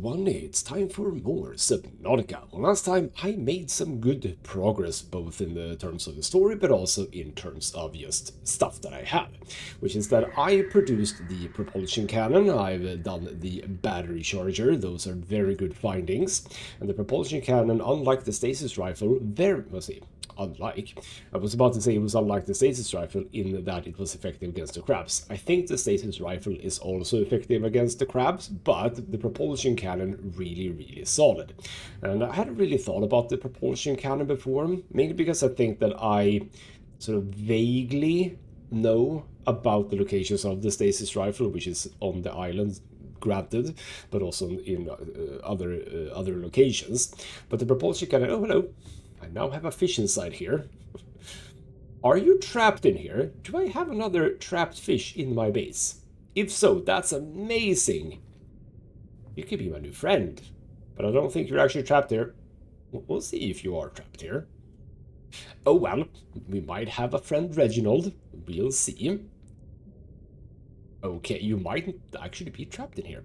everyone, it's time for more Subnautica. Last time I made some good progress both in the terms of the story but also in terms of just stuff that I have. Which is that I produced the propulsion cannon, I've done the battery charger, those are very good findings. And the propulsion cannon, unlike the stasis rifle, I was about to say it was unlike the stasis rifle in that it was effective against the crabs. I think the stasis rifle is also effective against the crabs, but the propulsion cannon really solid. And I hadn't really thought about the propulsion cannon before, mainly because I think that I sort of vaguely know about the locations of the stasis rifle, which is on the island, granted, but also in other locations. But the propulsion cannon, oh hello, I now have a fish inside here. Are you trapped in here? Do I have another trapped fish in my base? If so, that's amazing. You could be my new friend, but I don't think you're actually trapped here. We'll see if you are trapped here. Oh well, we might have a friend Reginald. We'll see. Okay, you might actually be trapped in here.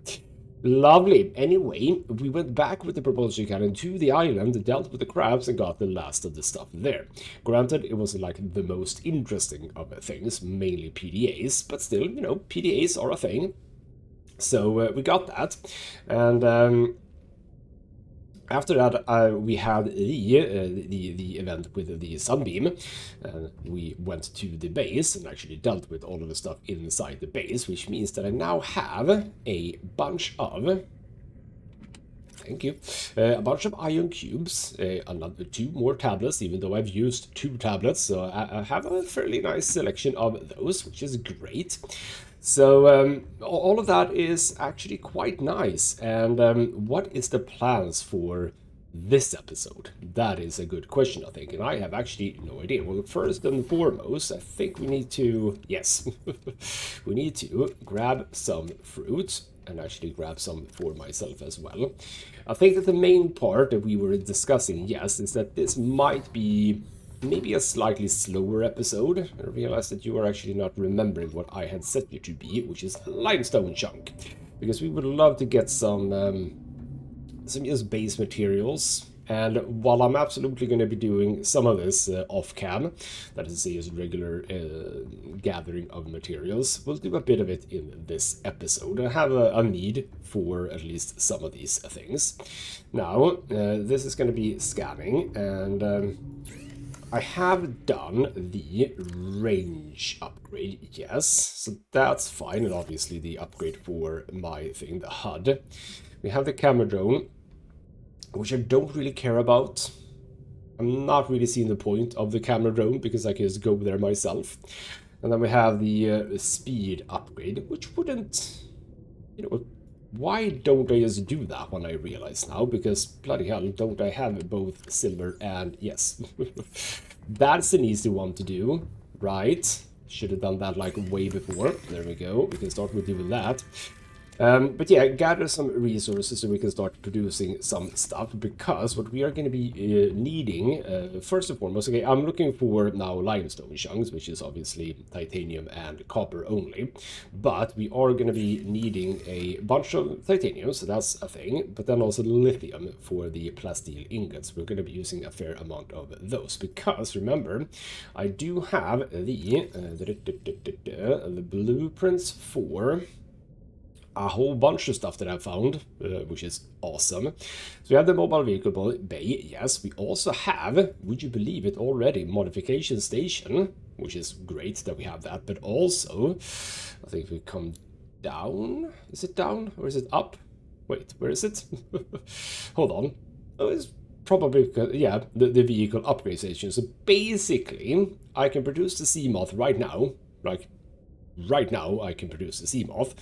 Lovely. Anyway, we went back with the propulsion cannon to the island, dealt with the crabs, and got the last of the stuff there. Granted, it wasn't like the most interesting of things, mainly PDAs, but still, you know, PDAs are a thing. So we got that, and after that, we had the event with the sunbeam. We went to the base and actually dealt with all of the stuff inside the base, which means that I now have a bunch of... Thank you. A bunch of ion cubes, another 2 more tablets, even though I've used 2 tablets, so I have a fairly nice selection of those, which is great. So all of that is actually quite nice. And what is the plans for this episode? That is a good question, I think, and I have actually no idea. Well, first and foremost, I think we need to, yes, we need to grab some fruit and actually grab some for myself as well. I think that the main part that we were discussing, yes, is that this might be maybe a slightly slower episode. I realized that you are actually not remembering what I had set you to be, which is a limestone chunk, because we would love to get some just base materials. And while I'm absolutely going to be doing some of this off cam, that is to say, as regular gathering of materials, we'll do a bit of it in this episode. I have a need for at least some of these things. Now, this is going to be scanning, and I have done the range upgrade, yes, so that's fine, and obviously the upgrade for my thing, the HUD. We have the camera drone, which I don't really care about. I'm not really seeing the point of the camera drone, because I can just go there myself. And then we have the speed upgrade, which wouldn't, you know, why don't I just do that when I realize now? Because bloody hell, don't I have both silver and yes. That's an easy one to do, right? Should have done that like way before. There we go. We can start with doing that. But yeah, gather some resources so we can start producing some stuff, because what we are going to be needing, first and foremost, okay, I'm looking for now limestone chunks, which is obviously titanium and copper only, but we are going to be needing a bunch of titanium, so that's a thing, but then also lithium for the plasteel ingots. We're going to be using a fair amount of those, because remember, I do have the blueprints for a whole bunch of stuff that I found, which is awesome. So we have the mobile vehicle bay, yes. We also have, would you believe it already, modification station, which is great that we have that, but also, I think if we come down, is it down or is it up? Wait, where is it? Hold on. Oh, it's probably, yeah, the vehicle upgrade station. So basically, I can produce the sea moth right now, like right now I can produce the sea moth.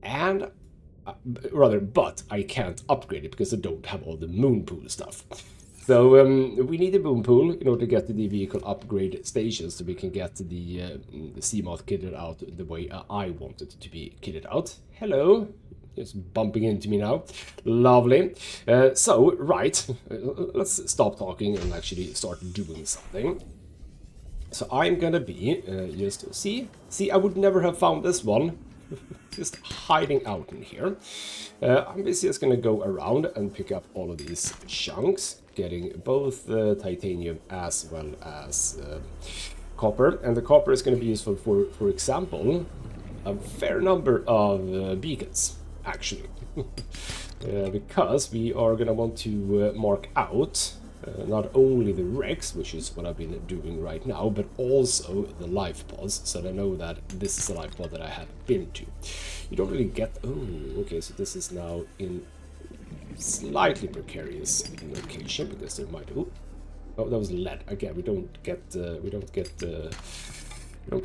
And but I can't upgrade it because I don't have all the moon pool stuff. So we need a moon pool in order to get to the vehicle upgrade station, so we can get the sea moth kitted out the way I want it to be kitted out. Hello, just bumping into me now. Lovely. So right, let's stop talking and actually start doing something. So I'm gonna be just see, I would never have found this one just hiding out in here. I'm basically just going to go around and pick up all of these chunks, getting both titanium as well as copper. And the copper is going to be useful for example, a fair number of beacons, actually. Because we are going to want to mark out not only the wrecks, which is what I've been doing right now, but also the life pods, so that I know that this is a life pod that I have been to. You don't really get... Oh, okay, so this is now in slightly precarious location, because there might... Oh, that was lead. Again, we don't get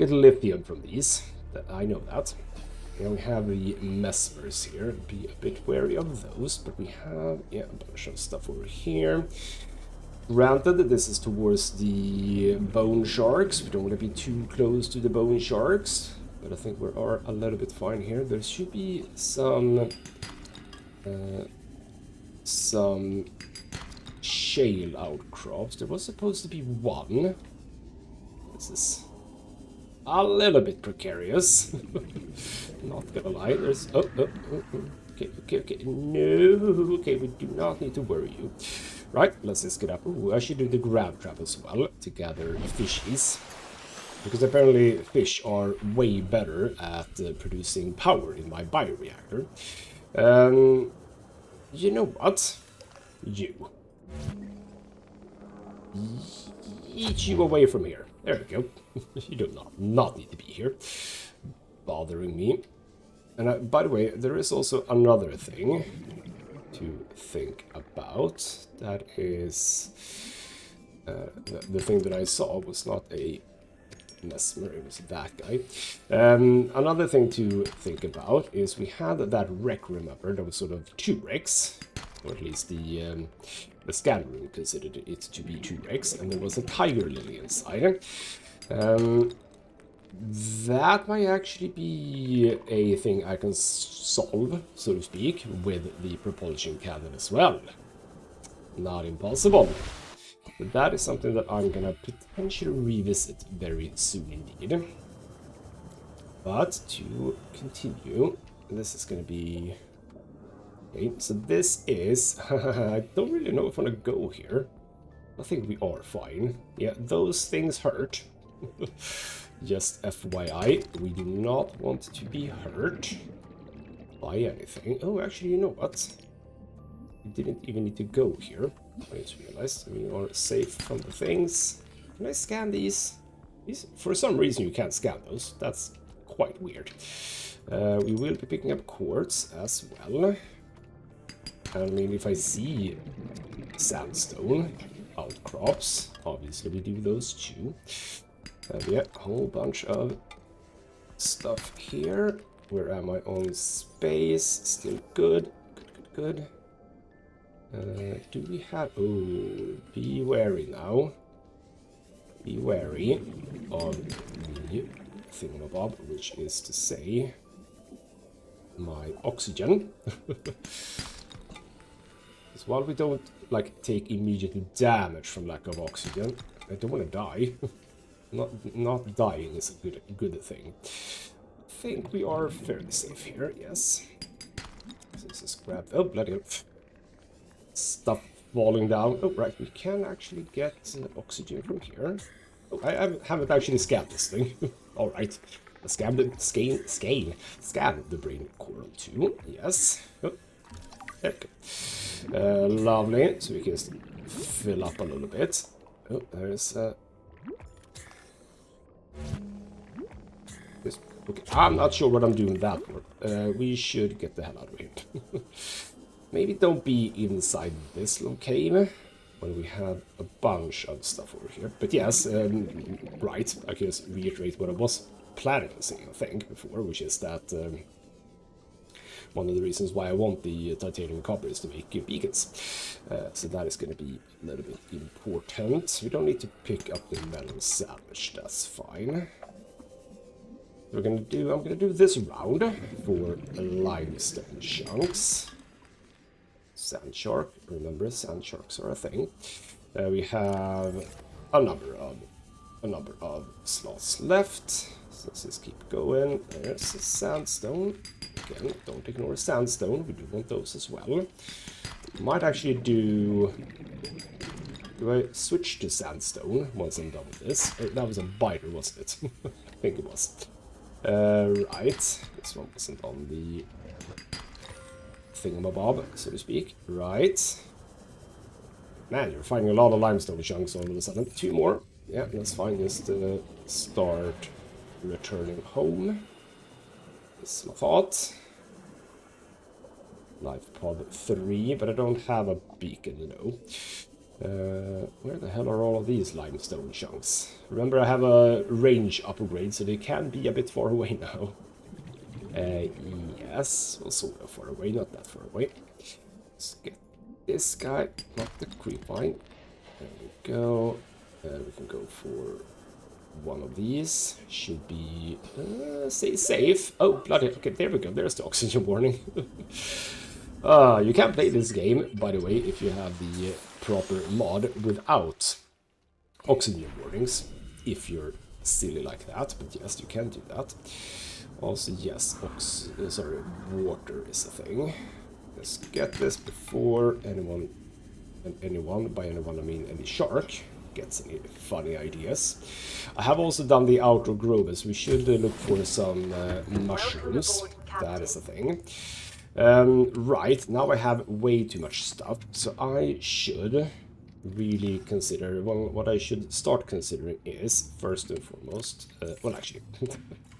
lithium from these. I know that. And we have the mesmers here. Be a bit wary of those, but we have, yeah, a bunch of stuff over here. Granted that this is towards the bone sharks. We don't want to be too close to the bone sharks, but I think we are a little bit fine here. There should be some shale outcrops. There was supposed to be one. This is a little bit precarious. Not gonna lie. There's okay. No, okay, we do not need to worry you. Right, let's just get up. Ooh, I should do the grab trap as well to gather fishies. Because apparently fish are way better at producing power in my bioreactor. You know what? You. Eat you away from here. There we go. You do not need to be here. Bothering me. And by the way, there is also another thing to think about. That is... the thing that I saw was not a mesmer, it was that guy. Another thing to think about is we had that wreck, remember? There was sort of 2 wrecks. Or at least the scan room considered it to be 2 wrecks. And there was a tiger lily inside. That might actually be a thing I can solve, so to speak, with the propulsion cannon as well. Not impossible. But that is something that I'm gonna potentially revisit very soon indeed. But to continue, this is gonna be... Okay, so this is... I don't really know if I want to go here. I think we are fine. Yeah, those things hurt. Just FYI, we do not want to be hurt by anything. Oh, actually, you know what? We didn't even need to go here. I just realized we are safe from the things. Can I scan these? For some reason you can't scan those. That's quite weird. We will be picking up quartz as well. I mean, if I see sandstone outcrops, obviously we do those too. Yeah, a whole bunch of stuff here. Where am I on space? Still good. Good. Do we have... Oh, be wary now. Be wary of the thingamabob, which is to say my oxygen. Because while we don't like take immediate damage from lack of oxygen, I don't want to die. Not dying is a good thing. I think we are fairly safe here, yes. So let's just grab... Oh, bloody hell. Stuff falling down. Oh, right, we can actually get oxygen from here. Oh, I haven't actually scanned this thing. Alright. Let's scan the brain coral too. Yes. Oh, there we go. Lovely. So we can just fill up a little bit. Oh, there's okay, I'm not sure what I'm doing that for. We should get the hell out of here. Maybe don't be inside this little cave when we have a bunch of stuff over here. But yes, right, I can just reiterate what I was planning on saying, I think, before, which is that one of the reasons why I want the titanium copper is to make beacons. So that is going to be a little bit important. We don't need to pick up the metal salvage, that's fine. I'm gonna do this round for limestone chunks. Sand shark, remember sand sharks are a thing. We have a number of slots left, let's just keep going. There's a sandstone. Again, don't ignore sandstone. We do want those as well. Might actually do... Do I switch to sandstone once I'm done with this? That was a biter, wasn't it? I think it was. Right. This one wasn't on the thingamabob, so to speak. Right. Man, you're finding a lot of limestone chunks all of a sudden. 2 more. Yeah, that's fine. Just start returning home. This is my thought. Life pod 3, but I don't have a beacon, no. Where the hell are all of these limestone chunks? Remember, I have a range upgrade, so they can be a bit far away now. Yes, well, sort of far away, not that far away. Let's get this guy, not the creepvine. There we go. We can go for one of these. Should be stay safe. Oh, bloody! Okay, there we go. There's the oxygen warning. You can play this game, by the way, if you have the proper mod without oxygen warnings. If you're silly like that, but yes, you can do that. Also, yes, water is a thing. Let's get this before anyone, and anyone, by anyone I mean any shark, gets any funny ideas. I have also done the outer growers. We should look for some mushrooms. That is a thing. Right, now I have way too much stuff, so I should really consider, well, what I should start considering is, first and foremost, well, actually,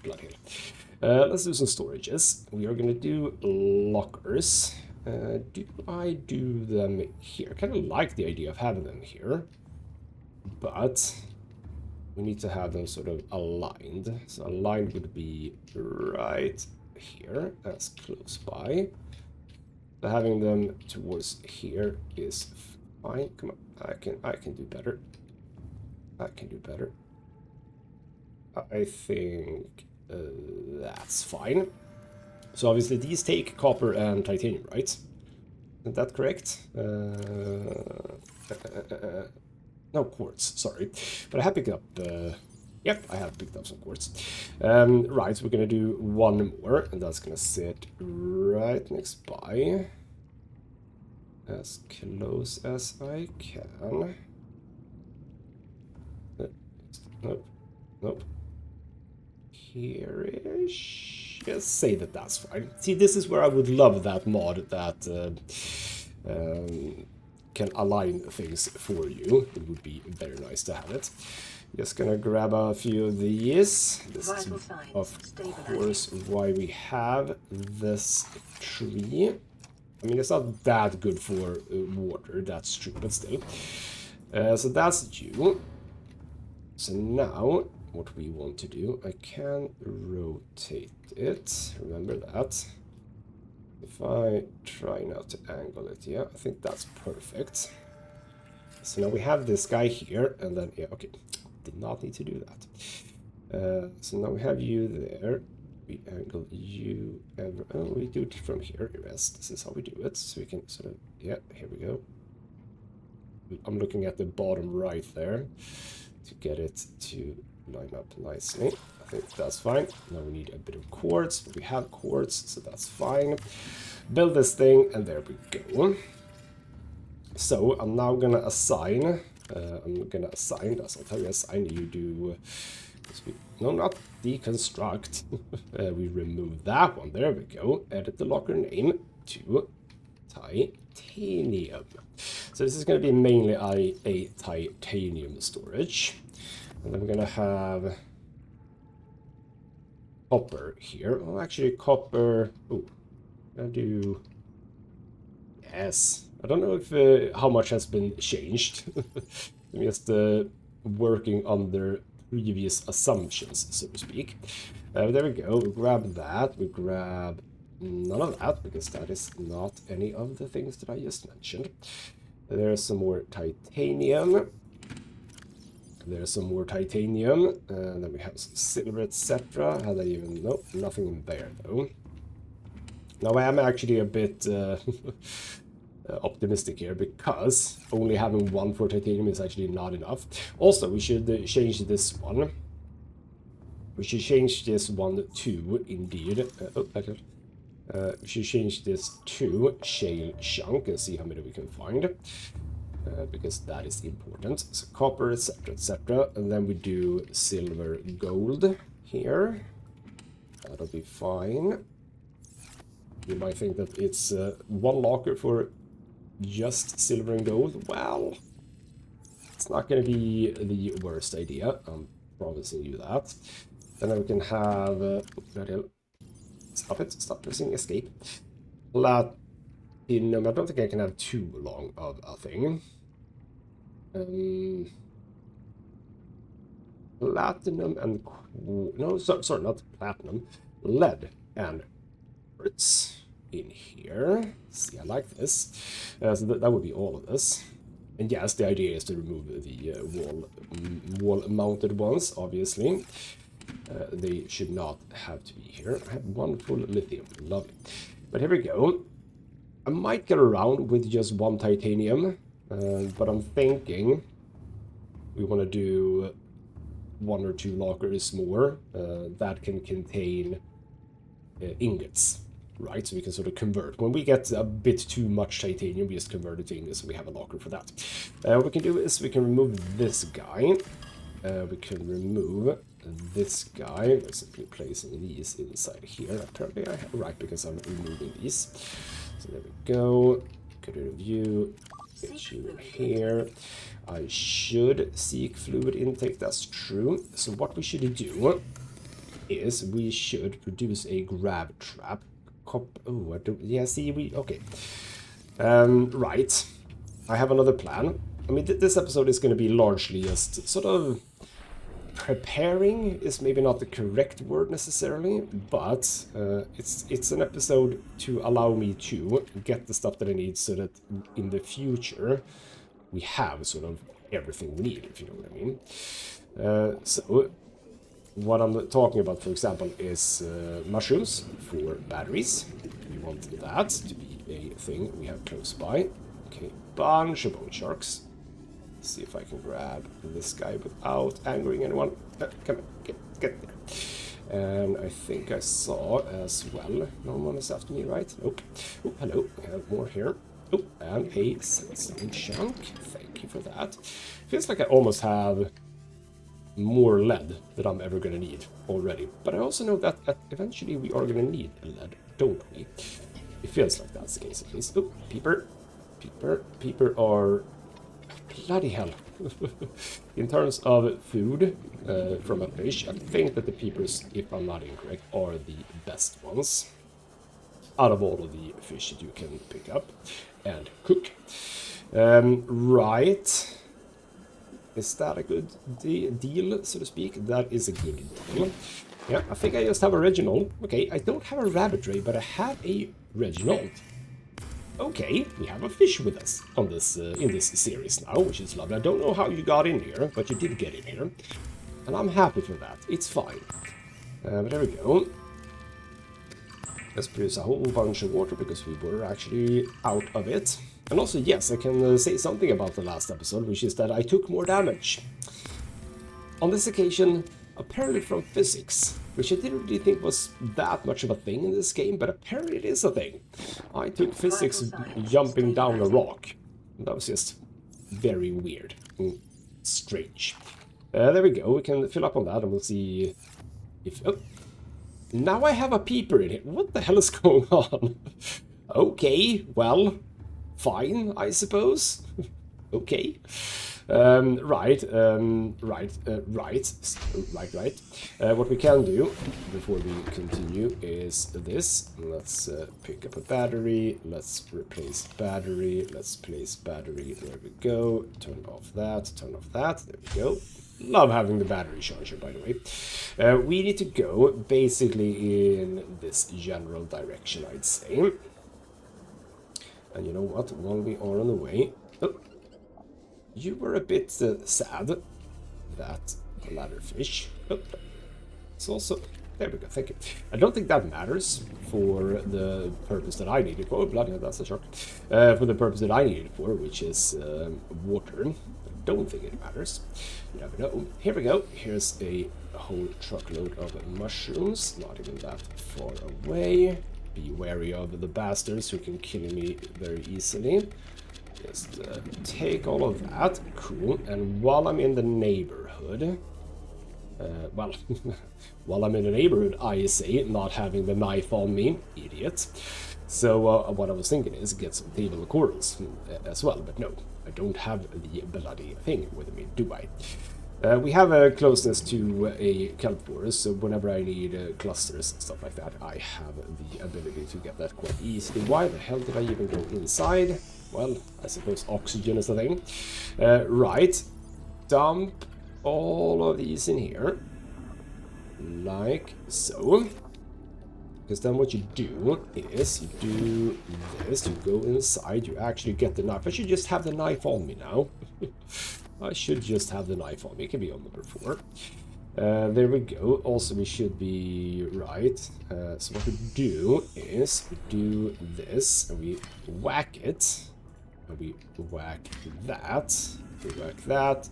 bloody hell. Let's do some storages. We are going to do lockers. Do I do them here? I kind of like the idea of having them here, but we need to have them sort of aligned. So aligned would be right here, as close by. So having them towards here is fine. Come on, I can do better. I can do better. I think that's fine. So obviously these take copper and titanium, right? Isn't that correct? No, quartz, sorry. But I have picked up... Yep, I have picked up some quartz. Right, so we're going to do one more, and that's going to sit right next by. As close as I can. Nope. Nope. Here-ish. Just say that that's fine. See, this is where I would love that mod that can align things for you. It would be very nice to have it. Just gonna grab a few of these. This is, of course, why we have this tree. I mean, it's not that good for water, that's true, but still. So that's you. So now, what we want to do, I can rotate it. Remember that. If I try now to angle it, yeah, I think that's perfect. So now we have this guy here, and then, yeah, okay. Did not need to do that. So now we have you there. We angle you ever. Oh, we do it from here. Yes, this is how we do it. So we can sort of, yeah, here we go. I'm looking at the bottom right there to get it to line up nicely. I think that's fine. Now we need a bit of quartz. We have quartz, so that's fine. Build this thing, and there we go. So I'm now gonna assign. That's I'll tell you, assign you do. No, not deconstruct. We remove that one. There we go. Edit the locker name to titanium. So this is going to be mainly a titanium storage. And then we're going to have copper here. Well, actually, copper. Oh, I do. Yes. I don't know if how much has been changed. I'm just working under previous assumptions, so to speak. There we go. We grab that. We grab none of that, because that is not any of the things that I just mentioned. There's some more titanium. There's some more titanium. And then we have some silver, etc. Had I even... Nope, nothing in there, though. Now, I am actually a bit... optimistic here, because only having one for titanium is actually not enough. Also, we should change this one. We should change this one to, indeed, we should change this to shale chunk and see how many we can find. Because that is important. So copper, etc, etc. And then we do silver, gold here. That'll be fine. You might think that it's one locker for just silver and gold. Well, it's not going to be the worst idea. I'm promising you that. And then we can have... stop it. Stop pressing escape. Platinum. I don't think I can have too long of a thing. Platinum and... No, sorry, not platinum. Lead and quartz in here. See, I like this. So that would be all of this. And yes, the idea is to remove the wall-mounted ones, obviously. They should not have to be here. I have one full lithium. Lovely. But here we go. I might get around with just one titanium, but I'm thinking we want to do 1 or 2 lockers more that can contain ingots, right? So we can sort of convert. When we get a bit too much titanium, we just convert it to ingots, and we have a locker for that. What we can do is we can remove this guy. We can remove this guy by simply placing these inside here. Apparently I have right because I'm removing these. So there we go. Go to review. Get you in here. I should seek fluid intake. That's true. So what we should do is we should produce a grab trap. Oh, I don't. Yeah. See, okay. Right. I have another plan. I mean, this episode is going to be largely just sort of preparing is maybe not the correct word necessarily, but it's an episode to allow me to get the stuff that I need so that in the future we have sort of everything we need, if you know what I mean. So what I'm talking about, for example, is mushrooms for batteries. We want that to be a thing we have close by. Okay, bunch of bone sharks. See if I can grab this guy without angering anyone. Come on, get there. And I think I saw as well. No one is after me, right? Nope. Oh, hello. We have more here. Oh, and a sandstone chunk. Thank you for that. Feels like I almost have more lead that I'm ever going to need already. But I also know that eventually we are going to need lead, don't we? It feels like that's the case at least. Oh, peeper. Peeper are... Bloody hell. In terms of food from a fish, I think that the peepers, if I'm not incorrect, are the best ones out of all of the fish that you can pick up and cook. Right. Is that a good deal, so to speak? That is a good deal. Yeah, I think I just have a Reginald. Okay, I don't have a rabbit ray, but I have a Reginald. Okay, we have a fish with us on this in this series now, which is lovely. I don't know how you got in here, but you did get in here. And I'm happy for that. It's fine. But there we go. Let's produce a whole bunch of water because we were actually out of it. And also, yes, I can say something about the last episode, which is that I took more damage. On this occasion, apparently from physics, which I didn't really think was that much of a thing in this game, but apparently it is a thing. I took physics jumping down a rock. That was just very weird and strange. There we go, we can fill up on that and we'll see if... Oh, now I have a peeper in here. What the hell is going on? Okay, well, fine, I suppose. Okay. Right. What we can do before we continue is this. Let's pick up a battery. Let's replace battery. Let's place battery. There we go. Turn off that. Turn off that. There we go. Love having the battery charger, by the way. We need to go basically in this general direction, I'd say. And you know what? While we are on the way... Oh, you were a bit sad that the ladderfish. Oh, it's also... There we go, thank you. I don't think that matters for the purpose that I need it for. Oh, bloody hell, that's a shark. For the purpose that I need it for, which is water. don't think it matters. You never know. Here we go. Here's a whole truckload of mushrooms, not even that far away. Be wary of the bastards who can kill me very easily. Just take all of that. Cool. And while I'm in the neighborhood, well, while I'm in the neighborhood, I say, not having the knife on me, idiot. So what I was thinking is get some table corals as well, but no, I don't have the bloody thing with me, do I? We have a closeness to a kelp forest, so whenever I need clusters and stuff like that, I have the ability to get that quite easily. Why the hell did I even go inside? Well, I suppose oxygen is the thing. Right, dump all of these in here, like so. Because then what you do is you do this, you go inside, you actually get the knife. I should just have the knife on me now. I should just have the knife on me. It can be on number 4. There we go. Also, we should be right. So what we do is we do this, and we whack it. And we whack that. We whack that,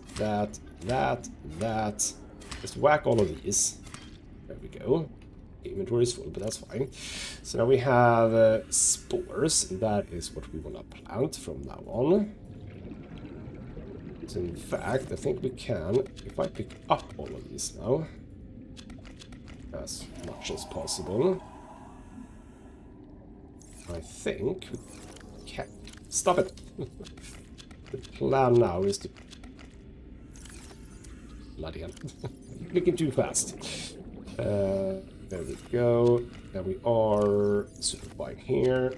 that. Just whack all of these. There we go. Inventory is full, but that's fine. So now we have spores. That is what we want to plant from now on. So in fact, I think we can, if I pick up all of these now, as much as possible, I think we can. Stop it! The plan now is to... Bloody hell. Clicking too fast. There we go. Now we are super fine here.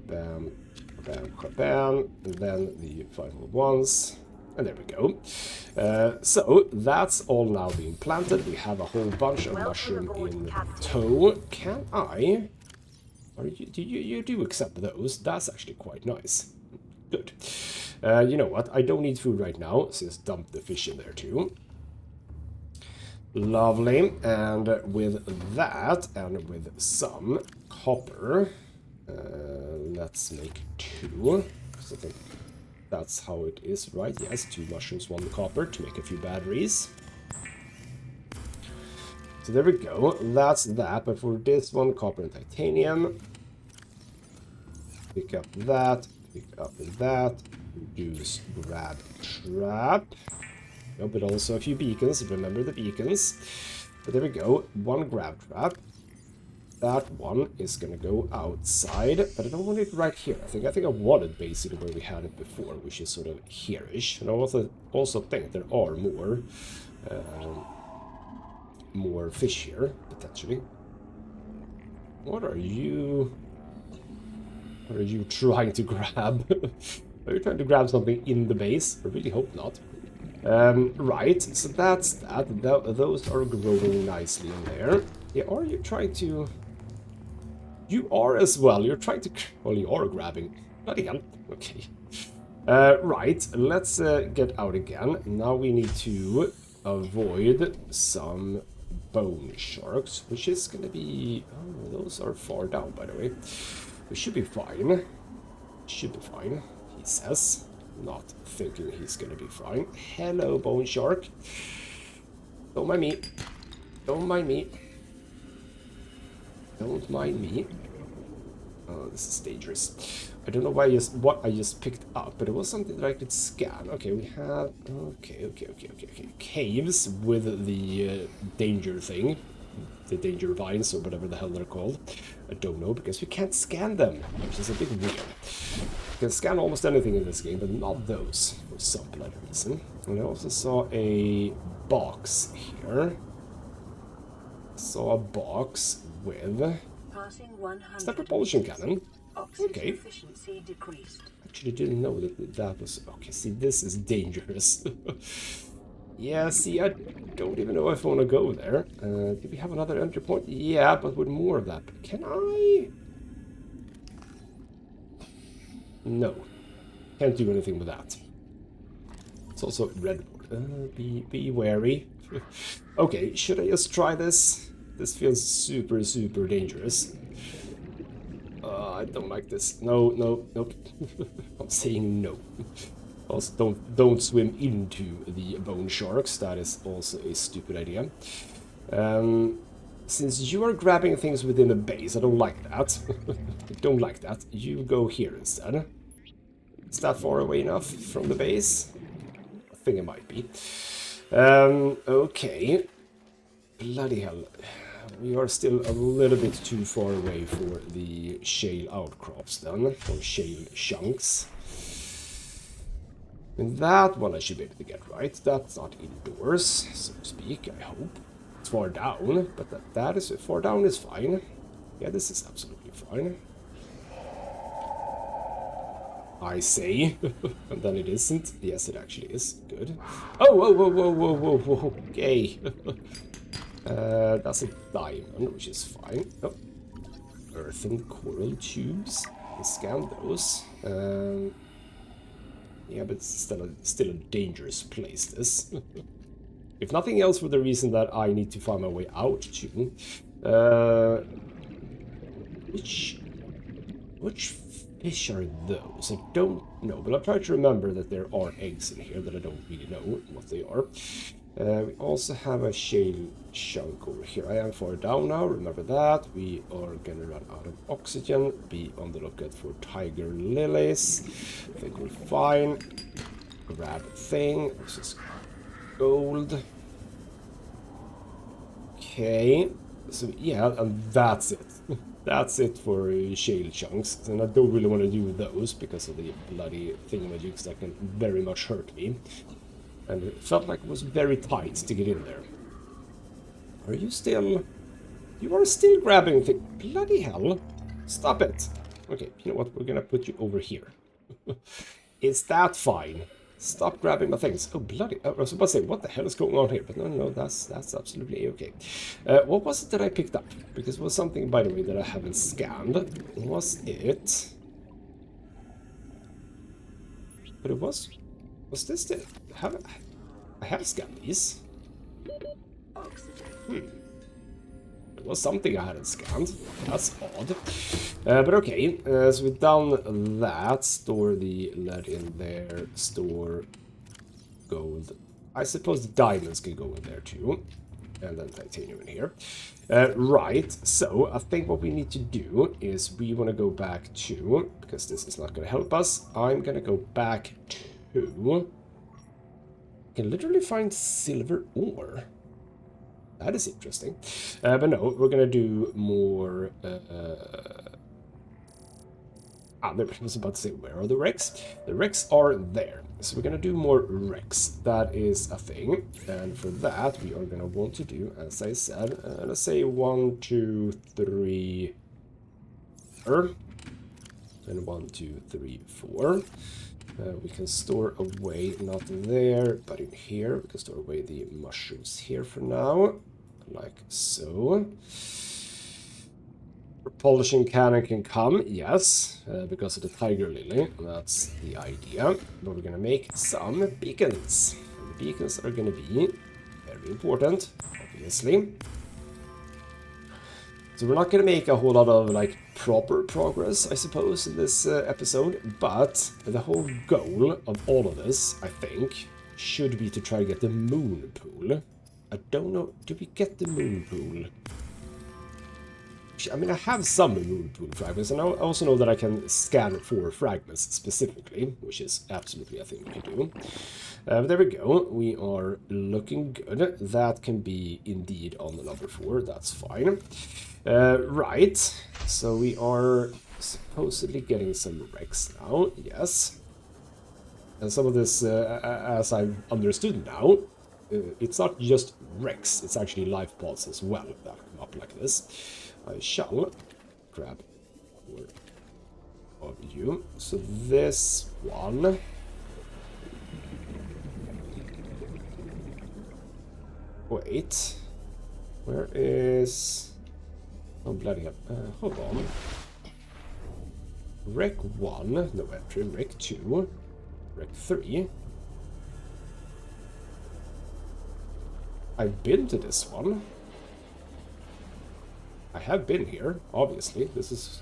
Bam, bam, bam. And then the final ones. And there we go. So that's all now being planted. We have a whole bunch of mushroom in tow. Can I? Or you do accept those? That's actually quite nice. Good. You know what? I don't need food right now, so just dump the fish in there too. Lovely. And with that, and with some copper, let's make 2. So I think that's how it is, right? Yes, 2 mushrooms, 1 copper to make a few batteries. So there we go. That's that. But for this one, copper and titanium. Pick up that. Pick up that. Use grab trap. No, but also a few beacons. Remember the beacons. But there we go. 1 grab trap. That one is gonna go outside, but I don't want it right here. I think I want it basically where we had it before, which is sort of here-ish. And I also think there are more fish here potentially. What are you trying to grab? Are you trying to grab something in the base? I really hope not. Right, so that's that. Those are growing nicely in there. Yeah, are you trying to... You are as well. You're trying to... Well, you are grabbing. Bloody hell. Okay. Right, let's get out again. Now we need to avoid some bone sharks, which is going to be... Oh, those are far down, by the way. We should be fine. Should be fine, he says. Not thinking he's going to be fine. Hello, bone shark. Don't mind me. Don't mind me. Don't mind me. Oh, this is dangerous. I don't know why what I just picked up, but it was something that I could scan. Okay, we have... Okay. Caves with the danger thing. The danger vines, or whatever the hell they're called. I don't know, because we can't scan them, which is a bit weird. You can scan almost anything in this game, but not those, for some bloody reason. And I also saw a box here. Saw a box with... Is that propulsion cannon? Okay. Actually didn't know that was... Okay, see, this is dangerous. Yeah, see, I don't even know if I want to go there. Do we have another entry point? Yeah, but with more of that. Can I? No. Can't do anything with that. It's also redwood. Be wary. Okay, should I just try this? This feels super, super dangerous. I don't like this. No, nope. I'm saying no. Also, don't swim into the bone sharks. That is also a stupid idea. Since you are grabbing things within a base, I don't like that. I don't like that. You go here instead. Is that far away enough from the base? I think it might be. Okay. Bloody hell. We are still a little bit too far away for the shale outcrops then, or shale chunks. And that one I should be able to get right. That's not indoors, so to speak, I hope. It's far down, but that is far down is fine. Yeah, this is absolutely fine. I say, and then it isn't. Yes, it actually is. Good. Oh, whoa, whoa, whoa, whoa, whoa, whoa. Okay. That's a diamond, which is fine. Oh. Earthen coral tubes. Let's scan those. Yeah, but it's still a dangerous place, this. If nothing else, for the reason that I need to find my way out to. Which fish are those? I don't know, but I'll try to remember that there are eggs in here that I don't really know what they are. We also have a shale chunk over here. I am far down now, remember that. We are gonna run out of oxygen. Be on the lookout for tiger lilies. I think we're fine. Grab thing. This is gold. Okay. So yeah, and that's it. That's it for shale chunks. And I don't really want to do those because of the bloody thingamajigs that can very much hurt me. And it felt like it was very tight to get in there. Are you still... You are still grabbing things. Bloody hell. Stop it. Okay, you know what? We're gonna put you over here. Is that fine? Stop grabbing my things. Oh, bloody... I was about to say, what the hell is going on here? But no, that's absolutely okay. What was it that I picked up? Because it was something, by the way, that I haven't scanned. Was it... But it was... Was this the... I have scanned these. It was something I hadn't scanned. That's odd. But okay, so we've done that. Store the lead in there. Store gold. I suppose the diamonds can go in there too. And then titanium in here. Right, so I think what we need to do is we want to go back to... Because this is not going to help us. I'm going to go back to... Can literally find silver ore. That is interesting. But no, we're gonna do more... I was about to say, where are the wrecks? The wrecks are there. So we're gonna do more wrecks. That is a thing. And for that, we are gonna want to do, as I said, let's say 1, 2, 3... And 1, 2, 3, 4. We can store away, not there, but in here. We can store away the mushrooms here for now, like so. Propulsion cannon can come, yes, because of the tiger lily. That's the idea. But we're gonna make some beacons. And the beacons are gonna be very important, obviously. So we're not going to make a whole lot of, like, proper progress, I suppose, in this episode, but the whole goal of all of this, I think, should be to try to get the moon pool. I don't know, do we get the moon pool? I mean, I have some moon pool fragments, and I also know that I can scan for fragments specifically, which is absolutely a thing we can do. But there we go, we are looking good. That can be indeed on the number 4, that's fine. Right, so we are supposedly getting some wrecks now, yes. And some of this, as I've understood now, it's not just wrecks, it's actually life pods as well that come up like this. I shall grab 4 of you. So this one... Wait, where is... Oh, bloody hell. Hold on. Rec 1, no entry. Rec 2. Rec 3. I've been to this one. I have been here, obviously. This is...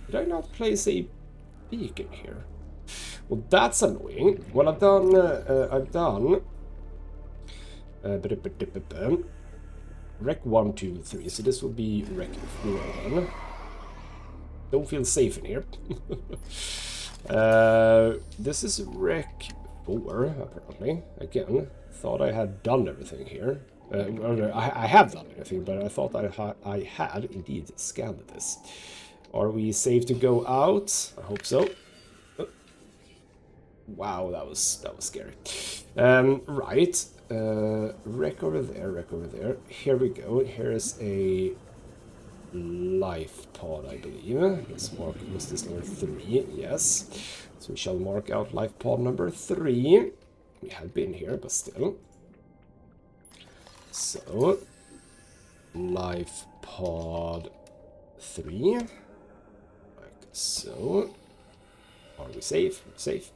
Did I not place a beacon here? Well, that's annoying. Well, I've done Rec 1, 2, 3, so this will be Rec 4 then. Don't feel safe in here. This is Rec 4, apparently. Again, thought I had done everything here. I have done everything, but I thought I had indeed scanned this. Are we safe to go out? I hope so. Oh. Wow, that was scary. Right. Wreck over there, wreck over there. Here we go. Here is a life pod, I believe. Let's mark, was this number 3? Yes. So we shall mark out life pod number 3. We have been here, but still. So, life pod 3. Like so. Are we safe? We're safe.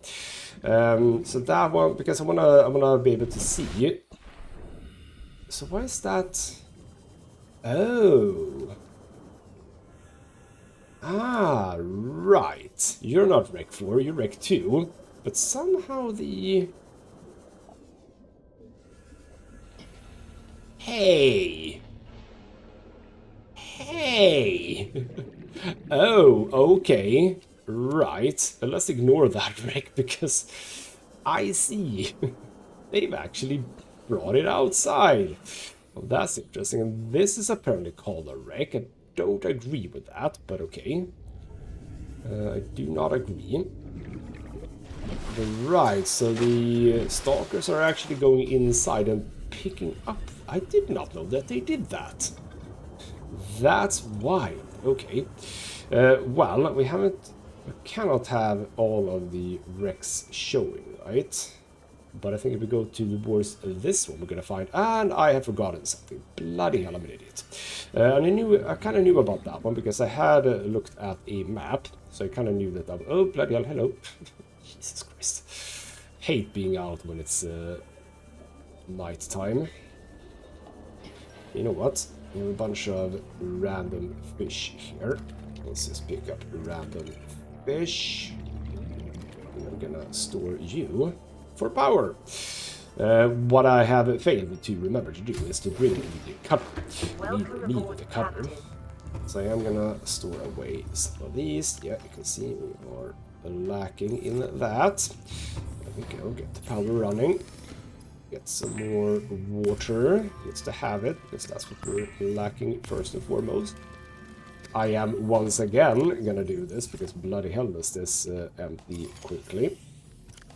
So that one, because I wanna be able to see it. So why is that? Oh. Ah, right. You're not Rec 4, you're Rec 2. But somehow the... Hey! Hey! Oh, okay. Right. Let's ignore that Rec, because I see. They've actually brought it outside. Well, that's interesting. And this is apparently called a Rec. I don't agree with that, but okay. I do not agree. Right, so the stalkers are actually going inside and picking up. I did not know that they did that. That's wild. Okay. Well, we cannot have all of the wrecks showing, right? But I think if we go to the boards, this one we're gonna find, and I have forgotten something. Bloody hell, I'm an idiot. And I kind of knew about that one because I had looked at a map, so I kind of knew that. Oh, bloody hell, hello. Jesus Christ. Hate being out when it's night time. You know what? We have a bunch of random fish here. Let's just pick up random fish. And I'm gonna store you for power. What I have failed to remember to do is to bring the cutter. We need the cutter. So I am gonna store away some of these. Yeah, you can see we are lacking in that. There we go, get the power running. Get some more water. It's to have it, because that's what we're lacking first and foremost. I am once again gonna do this, because bloody hell does this empty quickly.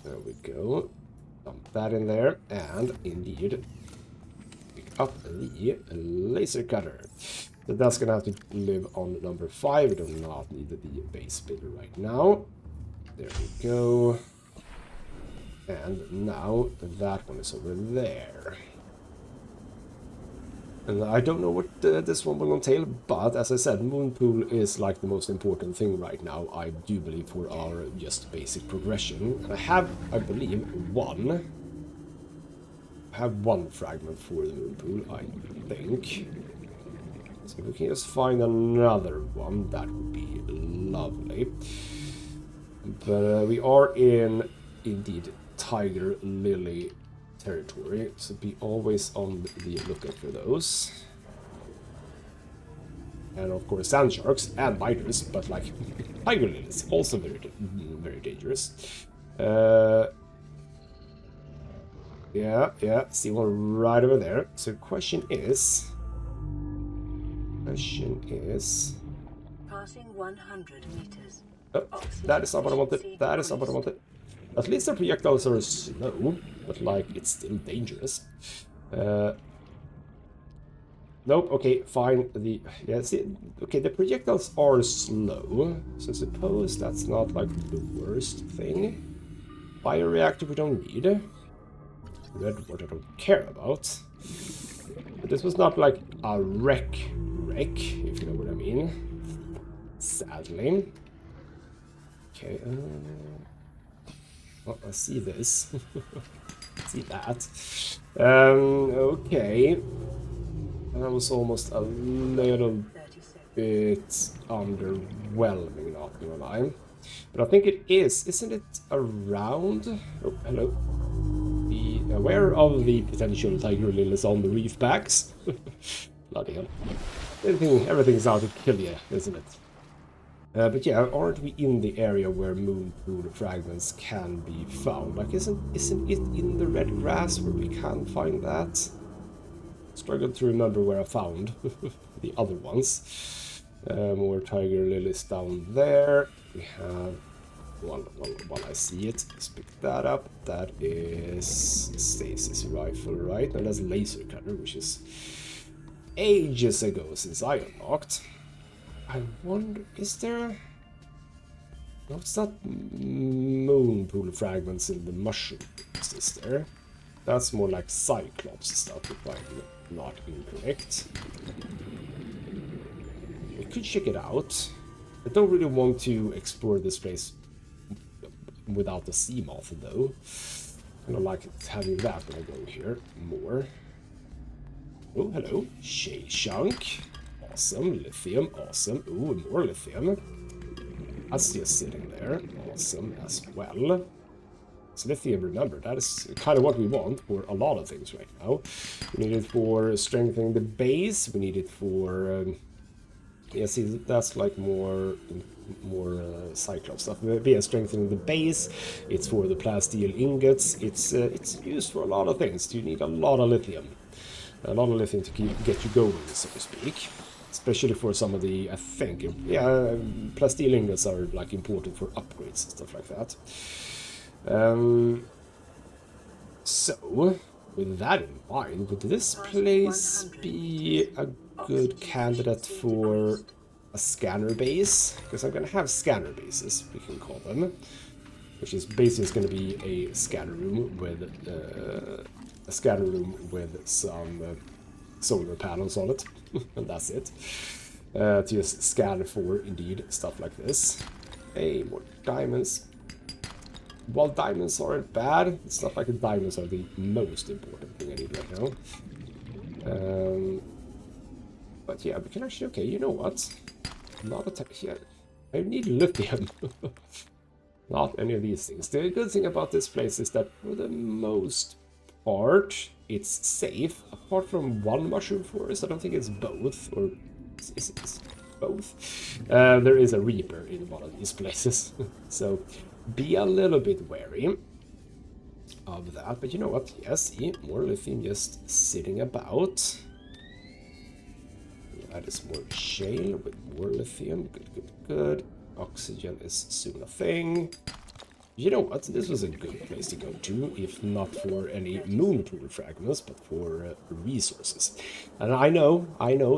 There we go. Dump that in there, and indeed pick up the laser cutter. So that's gonna have to live on number 5. We do not need the base builder right now. There we go. And now that one is over there. And I don't know what this one will entail, but as I said, Moon Pool is like the most important thing right now, I do believe, for our just basic progression. And I have, I believe, one fragment for the Moon Pool, I think. So if we can just find another one, that would be lovely. But we are in, indeed, Tiger Lily territory, so be always on the lookout for those. And of course sand sharks and biters, but like tiger lilies also very dangerous. Yeah, see one right over there. So question is passing 100 meters. Oh, that is not what I wanted. That is not what I wanted. At least the projectiles are slow, but like it's still dangerous. Nope. Okay, fine. Okay, the projectiles are slow, so I suppose that's not like the worst thing. Bioreactor we don't need. Red water I don't care about. But this was not like a wreck, if you know what I mean. Sadly. Okay. Oh, I see this. See that. Okay. That was almost a little bit underwhelming, not gonna lie. But I think it is. Isn't it around? Oh, hello. Be aware of the potential tiger lilies on the reef backs. Bloody hell. Everything's out to kill you, isn't it? But yeah, aren't we in the area where moon pool fragments can be found? Like, isn't it in the red grass where we can find that? Struggled to remember where I found the other ones. More tiger lilies down there. We have while I see it, let's pick that up. That is Stasis rifle, right? And that's laser cutter, which is ages ago since I unlocked. I wonder, is there... No, it's not moon pool fragments in the mushroom, is there? That's more like Cyclops stuff, if I'm not incorrect. We could check it out. I don't really want to explore this place without the sea moth, though. I don't like having that when I go here more. Oh, hello. Shade chunk. Awesome. Lithium. Awesome. Ooh, more lithium. That's just sitting there. Awesome as well. So lithium, remember, that is kind of what we want for a lot of things right now. We need it for strengthening the base. We need it for... yeah, see, that's like more Cyclops stuff. Yeah, strengthening the base. It's for the plasteel ingots. It's used for a lot of things. You need a lot of lithium. A lot of lithium to get you going, so to speak. Especially for some of the, I think, yeah, plasteel ingots are like important for upgrades and stuff like that. So, with that in mind, would this place be a good candidate for a scanner base? Because I'm going to have scanner bases, we can call them. Which is basically going to be a scanner room with some solar panels on it. And that's it. To just scan for, indeed, stuff like this. Hey, more diamonds. While diamonds aren't bad, it's not like the diamonds are the most important thing I need right now. But yeah, we can actually, okay, you know what? Not a yeah, I need lithium. Not any of these things. The good thing about this place is that for the most part, it's safe. Apart from one mushroom forest, I don't think it's both, or is it both? There is a reaper in one of these places, so be a little bit wary of that. But you know what? Yes, see, more lithium just sitting about. That is more shale with more lithium. Good, good, good. Oxygen is soon a thing. You know what? This was a good place to go to, if not for any moon pool fragments, but for resources. And I know,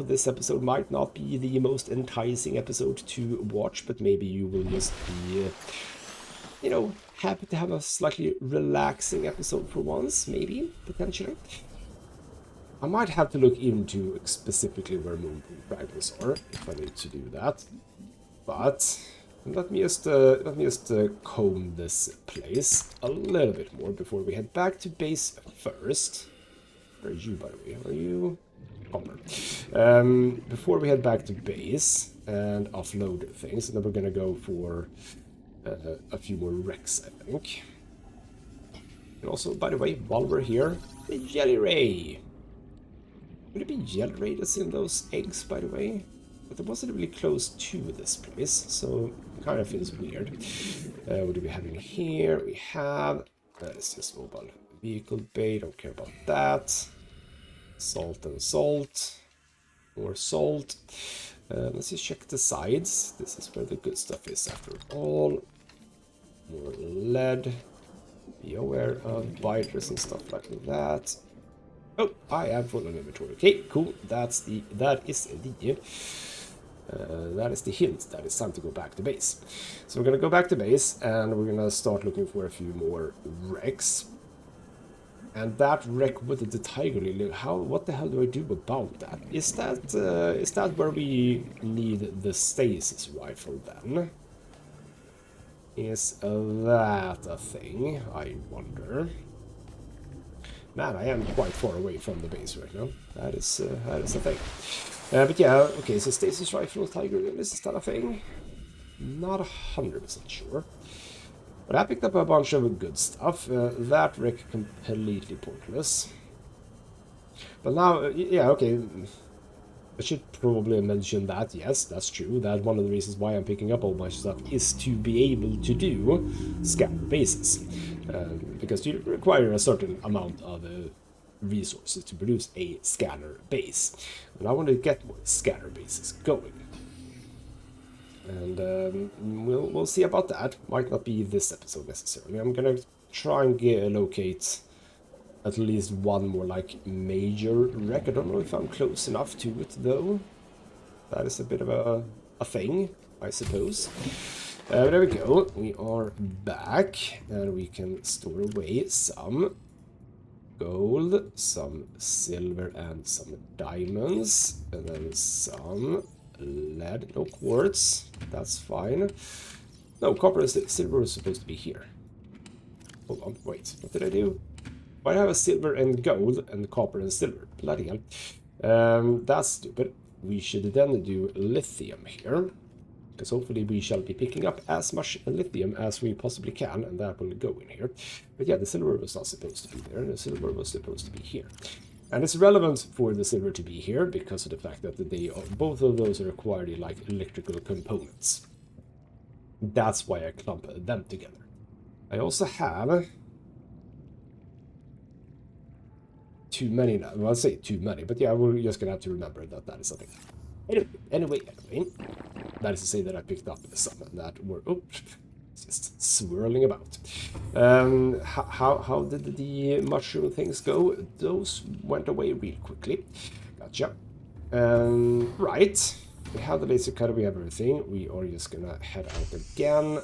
this episode might not be the most enticing episode to watch, but maybe you will just be, you know, happy to have a slightly relaxing episode for once, maybe, potentially. I might have to look into specifically where moon pool fragments are, if I need to do that. But let me just comb this place a little bit more before we head back to base first. Where are you, by the way? Are you? Homer. Before we head back to base and offload things, and then we're gonna go for a few more wrecks, I think. And also, by the way, while we're here, the jelly ray. Would it be jelly ray that's in those eggs, by the way? But it wasn't really close to this place, so it kind of feels weird. What do we have in here? We have... it's just mobile vehicle bay, don't care about that. Salt and salt. More salt. Let's just check the sides. This is where the good stuff is after all. More lead. Be aware of biters and stuff like that. Oh, I have full on inventory. Okay, cool. That is the hint that it's time to go back to base. So we're gonna go back to base and we're gonna start looking for a few more wrecks. And that wreck with the tiger lily, what the hell do I do about that? Is that where we need the stasis rifle then? Is that a thing? I wonder. Man, I am quite far away from the base right now. That is a thing. But yeah, okay, so stasis rifle, tiger lily, is that a thing? Not 100% sure. But I picked up a bunch of good stuff. That wreck completely pointless. But now, yeah, okay. I should probably mention that, yes, that's true. That one of the reasons why I'm picking up all my stuff is to be able to do scanner bases. Because you require a certain amount of resources to produce a scanner base. And I want to get more scanner bases going. And we'll see about that. Might not be this episode necessarily. I'm gonna try and locate at least one more like major wreck. I don't know if I'm close enough to it though. That is a bit of a thing, I suppose. There we go. We are back, and we can store away some gold, some silver, and some diamonds, and then some lead, no quartz. That's fine. No, copper and silver is supposed to be here. Hold on, wait. What did I do? Why do I have a silver and gold and copper and silver? Bloody hell. That's stupid. We should then do lithium here. Because hopefully we shall be picking up as much lithium as we possibly can, and that will go in here. But yeah, the silver was not supposed to be there, and the silver was supposed to be here. And it's relevant for the silver to be here because of the fact that both of those are required like electrical components. That's why I clump them together. I also have too many now. Well, I'll say too many, but yeah, we're just gonna have to remember that that is something. Anyway, that is to say that I picked up some that were just swirling about. How did the mushroom things go? Those went away real quickly. Gotcha. Right. We have the laser cutter, we have everything. We are just gonna head out again.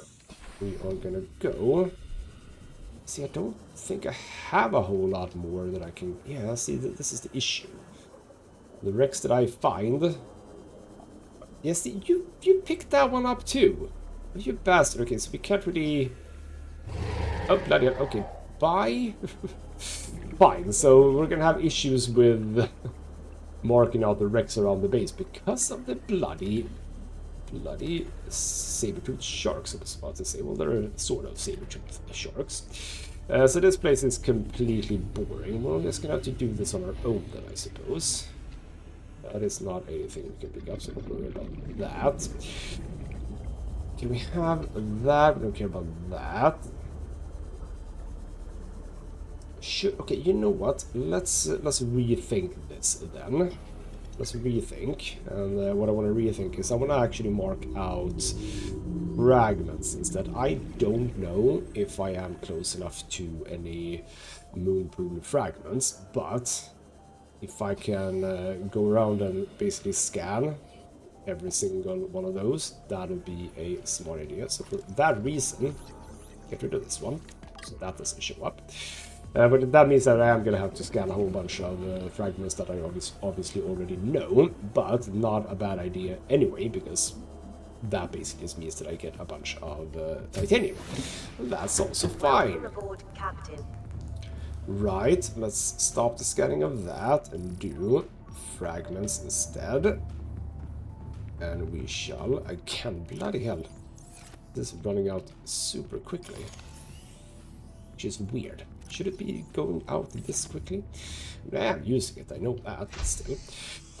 We are gonna go. See, I don't think I have a whole lot more that I can... Yeah, see, this is the issue. The wrecks that I find... Yes, you picked that one up too. You bastard. Okay, so we can't really... Oh, bloody hell. Okay, bye. Fine, so we're gonna have issues with marking out the wrecks around the base because of the bloody saber-toothed sharks, I was about to say. Well, they're sort of saber-toothed sharks. So this place is completely boring. We're just gonna have to do this on our own then, I suppose. That is not anything we can pick up, so don't worry about that. Can we have that? We don't care about that. Sure. Okay, you know what? Let's rethink this then. Let's rethink. And what I want to rethink is I want to actually mark out fragments instead. I don't know if I am close enough to any moon pool fragments, but if I can go around and basically scan every single one of those, that would be a smart idea. So for that reason, get rid of this one, so that doesn't show up. But that means that I am going to have to scan a whole bunch of fragments that I obviously already know, but not a bad idea anyway, because that basically just means that I get a bunch of titanium. That's also fine. Right, let's stop the scanning of that and do fragments instead. And we shall, again, bloody hell, this is running out super quickly, which is weird. Should it be going out this quickly? I am using it, I know that, but still.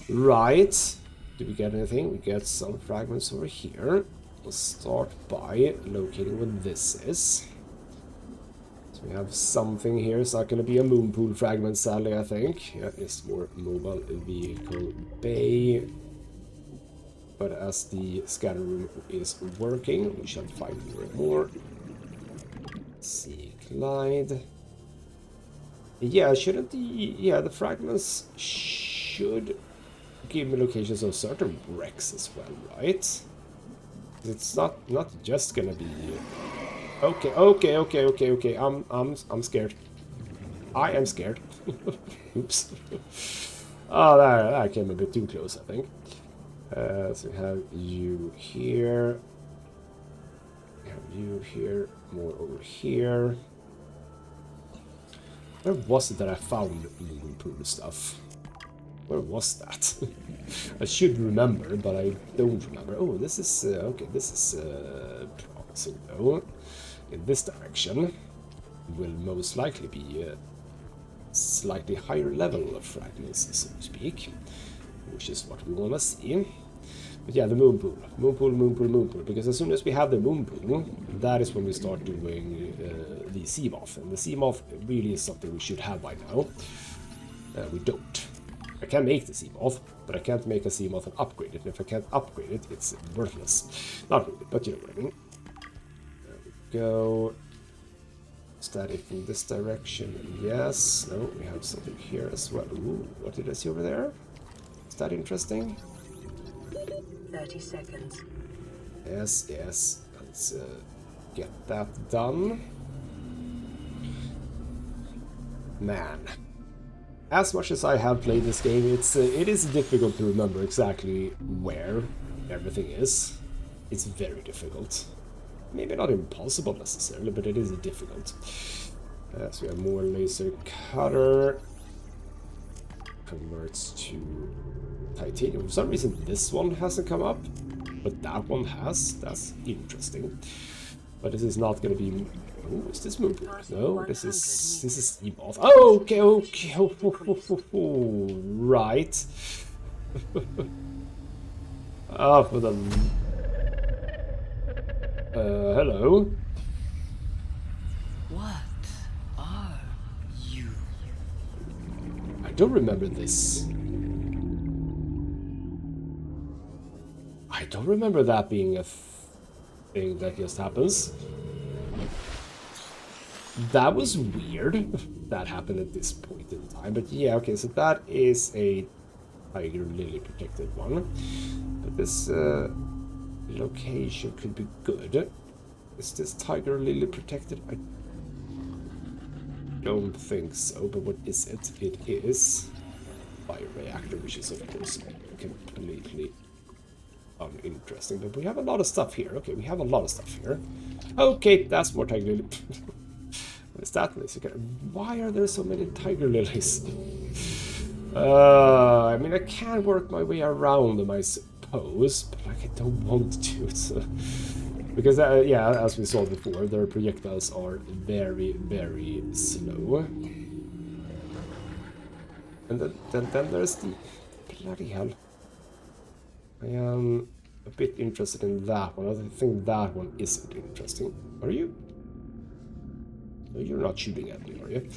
Right, do we get anything? We get some fragments over here. We'll start by locating what this is. So we have something here. It's not going to be a moon pool fragment, sadly, I think. Yeah, it's more mobile vehicle bay. But as the scanner room is working, we shall find more and more. Seaglide. Yeah, shouldn't the fragments should give me locations of certain wrecks as well, right? It's not just gonna be... Okay. I'm scared. I am scared. Oops. Oh, that came a bit too close, I think. So we have you here. We have you here. More over here. Where was it that I found moon pool stuff? Where was that? I should remember, but I don't remember. Oh, this is... okay, this is promising, though. In this direction will most likely be a slightly higher level of fragments, so to speak, which is what we want to see. But yeah, the moon pool. Moon pool, moon pool, moon pool. Because as soon as we have the moon pool, that is when we start doing the sea moth. And the sea moth really is something we should have by now. We don't. I can make the sea moth, but I can't make a sea moth and upgrade it. And if I can't upgrade it, it's worthless. Not really, but you know what I mean. There we go. Is that it in this direction? Yes. No, we have something here as well. Ooh, what did I see over there? Is that interesting? 30 seconds. Yes, yes. Let's get that done. Man. As much as I have played this game, it is difficult to remember exactly where everything is. It's very difficult. Maybe not impossible necessarily, but it is difficult. So we have more laser cutter. Converts to titanium. For some reason this one hasn't come up, but that one has. That's interesting. But this is not going to be... Oh, is this moon pool? No, this is sea moth. Oh, okay, okay. Oh, right. Ah, for the... hello. What are you? I don't remember this. I don't remember that being a thing that just happens. That was weird. That happened at this point in time. But yeah, okay, so that is a tiger lily protected one. But this location could be good. Is this tiger lily protected? I don't think so, but what is it? It is bioreactor, which is of course completely uninteresting. But we have a lot of stuff here. Okay, we have a lot of stuff here. Okay, that's more tiger lily. What is that? Why are there so many tiger lilies? I mean, I can work my way around them, I suppose, but like, I don't want to. So. Because, yeah, as we saw before, their projectiles are very, very slow. And then there's the... Bloody hell. I am a bit interested in that one. I think that one isn't interesting. Are you? No, you're not shooting at me, are you?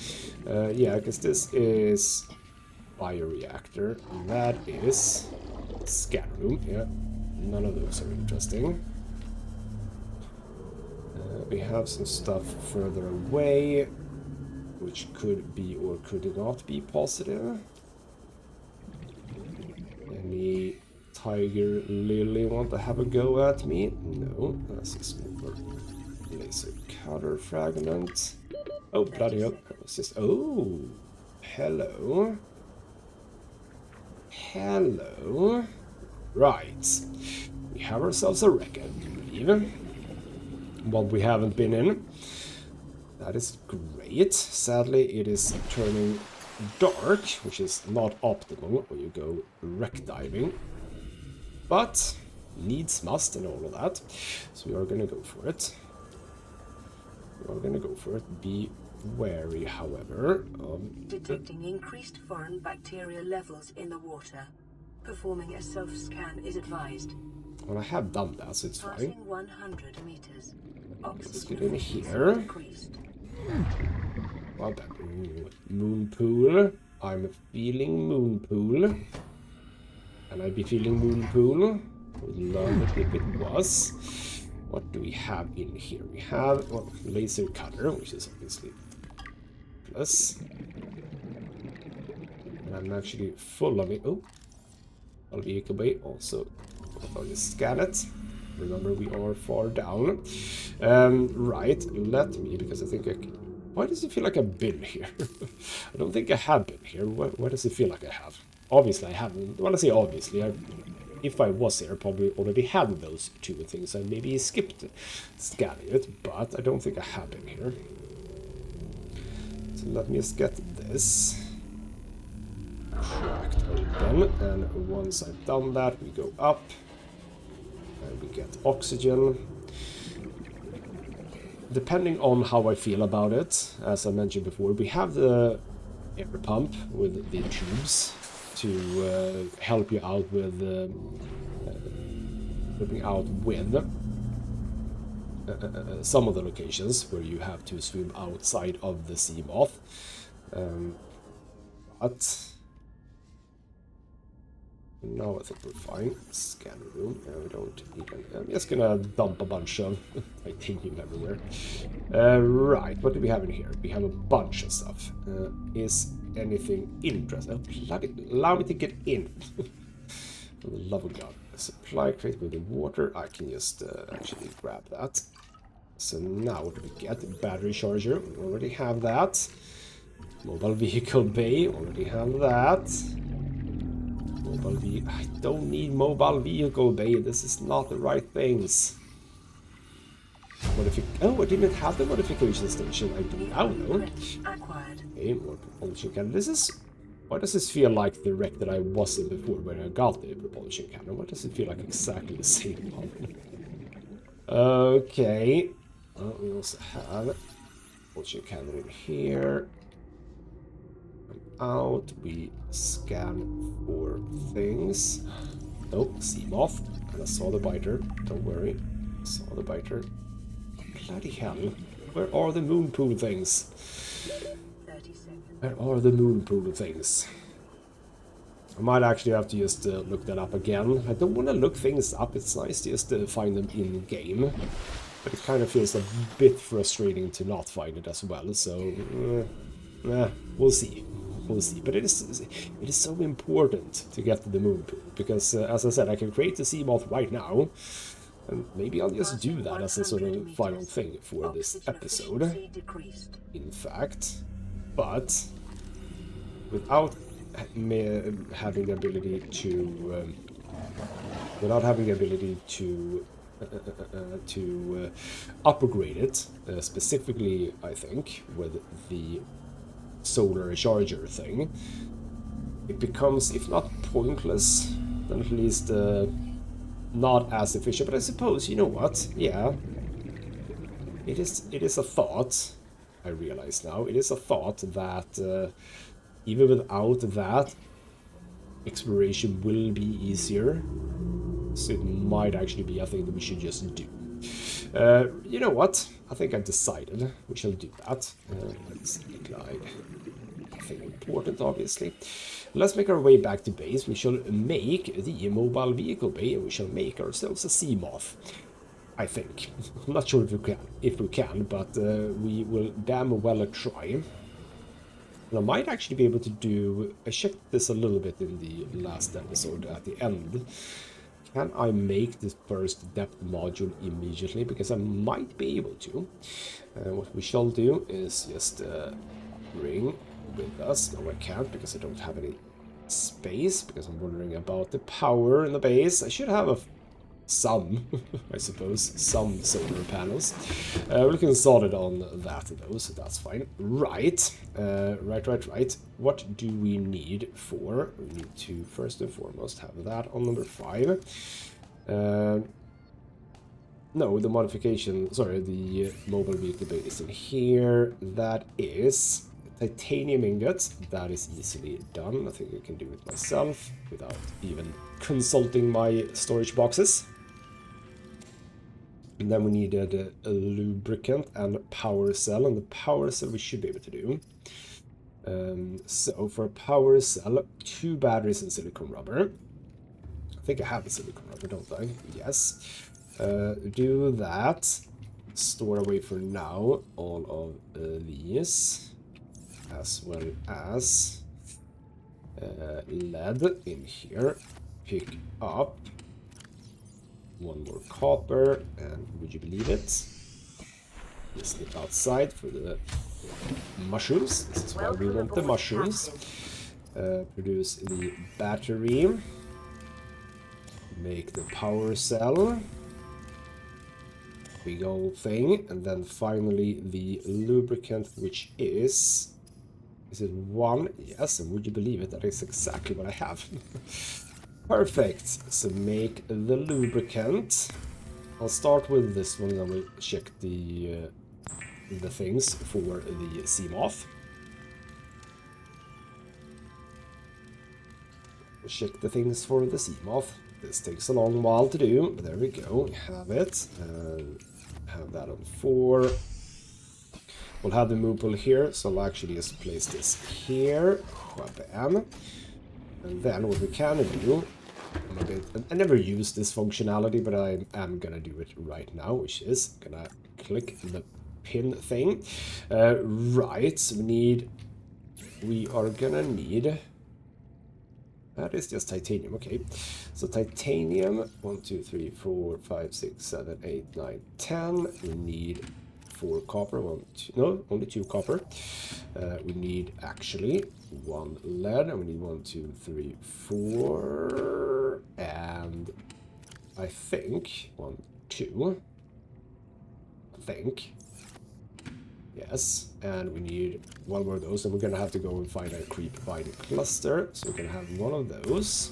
Yeah, because this is bioreactor. And that is scan room. Yeah, none of those are interesting. We have some stuff further away, which could be or could not be positive. Any tiger lily want to have a go at me? No, that's a smaller laser cutter fragment. Oh, bloody hell. What's this? Oh, hello. Hello. Right. We have ourselves a wreck, I believe. What we haven't been in. That is great. Sadly, it is turning dark, which is not optimal when you go wreck diving. But needs must and all of that. So we are going to go for it. We are going to go for it. Be wary, however. Detecting increased foreign bacterial levels in the water. Performing a self-scan is advised. Well, I have done that, so it's Passing fine. 100 meters. Let's get in here. Well, then. Moon pool. I'm feeling moon pool. Can I be feeling moon pool? Would love it if it was. What do we have in here? We have laser cutter, which is obviously plus. And I'm actually full of it. Oh, I'll be away. Also, I'll just scan it. Remember, we are far down. Right, let me, because I think I can... Why does it feel like I've been here? I don't think I have been here. Why does it feel like I have? Obviously, I haven't. When I say obviously, if I was here, I probably already had those two things. I maybe skipped scanning it, but I don't think I have been here. So let me just get this. Tracked. Oh, again, and once I've done that, we go up, and we get oxygen. Depending on how I feel about it, as I mentioned before, we have the air pump with the tubes to help you out with some of the locations where you have to swim outside of the sea moth. But now I think we're fine. Scanner room. We don't need any. I'm just gonna dump a bunch of titanium everywhere. Right, what do we have in here? We have a bunch of stuff. Is anything interesting? Oh, bloody, allow me to get in. For the love of God. A supply crate with the water. I can just actually grab that. So now what do we get? Battery charger. We already have that. Mobile vehicle bay. Already have that. I don't need mobile vehicle bay. This is not the right things. Oh, I didn't have the modification station. I do now though. Okay, more propulsion cannon. Why does this feel like the wreck that I was in before when I got the propulsion cannon? Why does it feel like exactly the same one? Okay. Well, we also have propulsion cannon in here. Out, we scan for things. Oh, sea moth. And I saw the biter. Don't worry. I saw the biter. Bloody hell. Where are the moon pool things? Where are the moon pool things? I might actually have to just look that up again. I don't want to look things up. It's nice to just find them in game. But it kind of feels a bit frustrating to not find it as well. So, we'll see. We'll see, but it is so important to get to the moon pool because, as I said, I can create the sea moth right now, and maybe I'll just do that as a sort of final thing for this episode. In fact, but without having the ability to upgrade it specifically, I think with the solar charger thing, it becomes, if not pointless, then at least not as efficient. But I suppose, you know what? Yeah, it is a thought. I realize now it is a thought that even without that, exploration will be easier. So it might actually be a thing that we should just do. You know what? I think I've decided we shall do that. Seaglide. Nothing important, obviously. Let's make our way back to base. We shall make the mobile vehicle bay, and we shall make ourselves a sea moth. I think. I'm not sure if we can, but we will damn well try. And I might actually be able to do. I checked this a little bit in the last episode at the end. Can I make this first depth module immediately? Because I might be able to. What we shall do is just bring with us. No, I can't because I don't have any space. Because I'm wondering about the power in the base. I should have some, I suppose, some solar panels. We're looking solid on that though, so that's fine. Right. Right. What do we need for? We need to first and foremost have that on number 5. No, the modification, sorry, the mobile vehicle bay is in here. That is titanium ingots. That is easily done. I think I can do it myself without even consulting my storage boxes. And then we needed a lubricant and power cell, and the power cell we should be able to do. So for a power cell, 2 batteries and silicone rubber. I think I have a silicone rubber, don't I? Yes. Do that. Store away for now all of these, as well as lead in here. Pick up 1 more copper, and would you believe it? Just nip outside for the mushrooms. This is why we want the mushrooms. Produce the battery. Make the power cell. Big old thing. And then finally the lubricant, which is Is it 1? Yes, and would you believe it? That is exactly what I have. Perfect. So make the lubricant. I'll start with this one, and then we'll check the things for the sea moth. Check the things for the sea moth. This takes a long while to do, but there we go. Have it. Have that on 4. We'll have the moon pool here, so I'll actually just place this here. Bam. And then what we can do, I never use this functionality, but I am gonna do it right now, which is gonna click the pin thing. Right, so we are gonna need, that is just titanium, okay. So titanium, 1, 2, 3, 4, 5, 6, 7, 8, 9, 10. We need 4 copper, 1, 2, no, only 2 copper. We need actually 1 lead, and we need 1, 2, 3, 4, and I think 1, 2. I think. Yes, and we need 1 more of those, and we're gonna have to go and find a creep vine cluster. So we're gonna have 1 of those.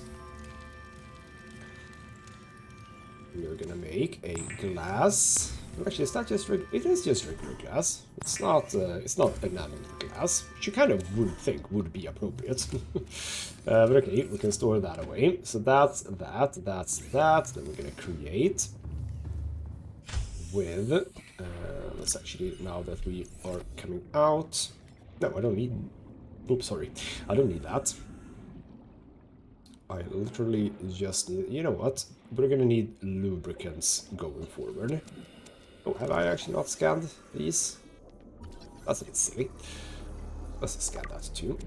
We are gonna make a glass. Actually, it's not just it is just regular glass. It's not enameled glass, which you kind of would think would be appropriate. But okay, we can store that away. So that's that. Then we're gonna create with. Let's actually, now that we are coming out. No, I don't need. Oops, sorry. I don't need that. I literally just need. You know what? We're gonna need lubricants going forward. Oh, have I actually not scanned these? That's a bit silly. Let's scan that too.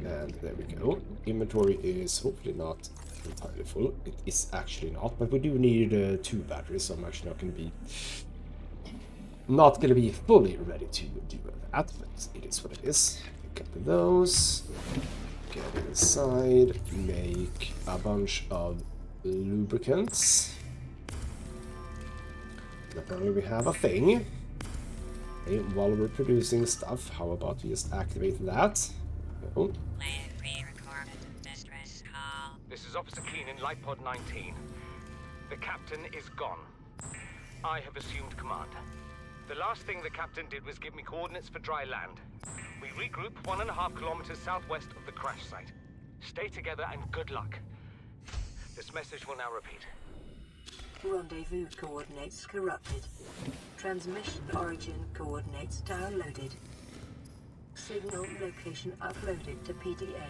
And there we go. Inventory is hopefully not entirely full. It is actually not, but we do need 2 batteries, so I'm actually not gonna be fully ready to do that, but it is what it is. Pick up those, get inside, make a bunch of lubricants. Apparently we have a thing. Okay, while we're producing stuff, how about we just activate that? Oh. This is Officer Keen in Light Pod 19. The captain is gone. I have assumed command. The last thing the captain did was give me coordinates for dry land. We regroup 1.5 kilometers southwest of the crash site. Stay together and good luck. This message will now repeat. Rendezvous coordinates corrupted. Transmission origin coordinates downloaded. Signal location uploaded to PDA.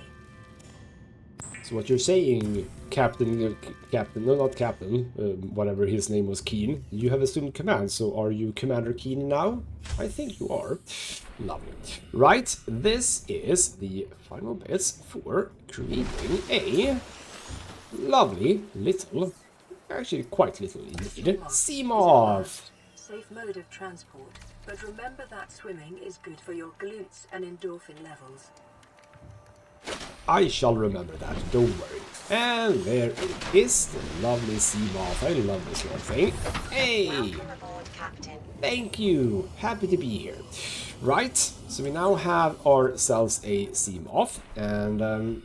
So what you're saying, Captain, no, not Captain, whatever his name was, Keen, you have assumed command, so are you Commander Keen now? I think you are. Lovely. Right, this is the final bits for creating a lovely little, actually quite little indeed, sea moth. Safe mode of transport, but remember that swimming is good for your glutes and endorphin levels. I shall remember that, don't worry. And there it is, the lovely sea moth. I love this sort of thing. Hey! Welcome aboard, Captain. Thank you! Happy to be here. Right, so we now have ourselves a sea moth, and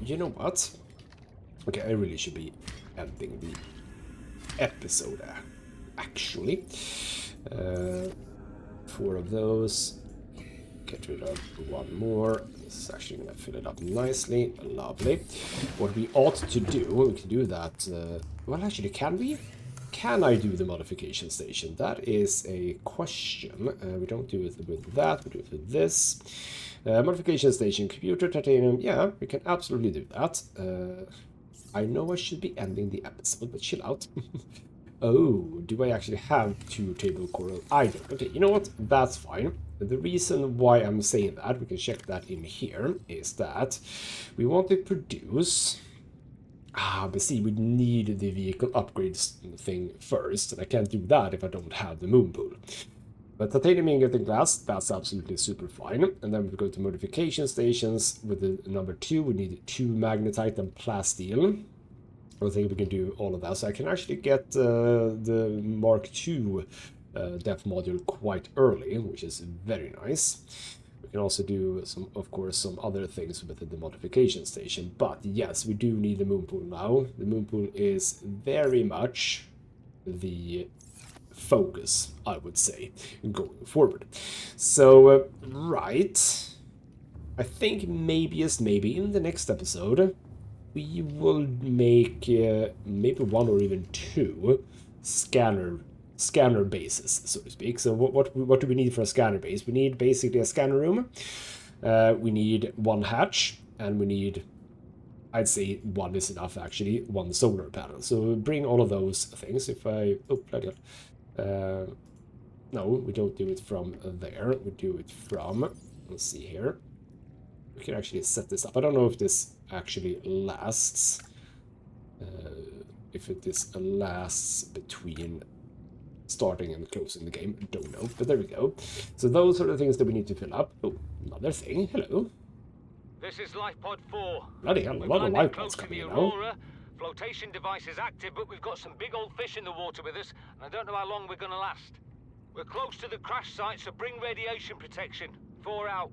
you know what? Okay, I really should be ending the episode, actually. 4 of those. Get rid of 1 more. This is actually going to fill it up nicely. Lovely. What we ought to do, we can do that. Well, actually, can we? Can I do the modification station? That is a question. We don't do it with that. We do it with this. Modification station, computer, titanium. Yeah, we can absolutely do that. I know I should be ending the episode, but chill out. Oh, do I actually have 2 table coral? I don't. Okay, you know what? That's fine. The reason why I'm saying that, we can check that in here, is that we want to produce... but see, we need the vehicle upgrades thing first, and I can't do that if I don't have the moon pool. But titanium ingot and glass, that's absolutely super fine. And then we go to modification stations with the number 2. We need 2 magnetite and plasteel. I think we can do all of that. So I can actually get the Mark II depth module quite early, which is very nice. We can also do some, of course, some other things within the modification station. But yes, we do need the moon pool now. The moon pool is very much the focus, I would say, going forward. So, right. I think maybe in the next episode, we will make maybe 1 or even 2 scanner bases, so to speak. So what do we need for a scanner base? We need basically a scanner room. We need 1 hatch, and we need, I'd say 1 is enough actually, 1 solar panel. So bring all of those things. If I, oh bloody hell. No, we don't do it from there. We do it from, let's see here. We can actually set this up. I don't know if this actually lasts. If it lasts between starting and closing the game, I don't know, but there we go. So those are the things that we need to fill up. Oh, another thing. Hello. This is Life Pod 4. Bloody hell, a lot of life pods coming in now. Flotation device is active, but we've got some big old fish in the water with us, and I don't know how long we're going to last. We're close to the crash site, so bring radiation protection. 4 out.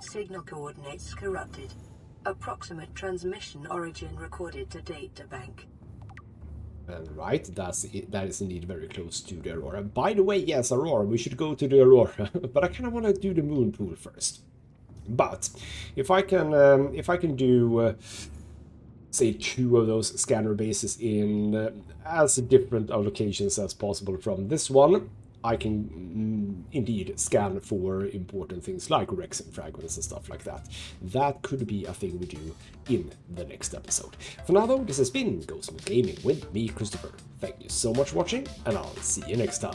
Signal coordinates corrupted. Approximate transmission origin recorded to data bank. And right, that is indeed very close to the Aurora. By the way, yes, Aurora, we should go to the Aurora, but I kind of want to do the moon pool first. But if I can do say 2 of those scanner bases in as different locations as possible from this one, I can indeed scan for important things like wrecks and fragments and stuff like that. That could be a thing we do in the next episode. For now though, this has been ghostmutgaming with me, Christopher. Thank you so much for watching, and I'll see you next time.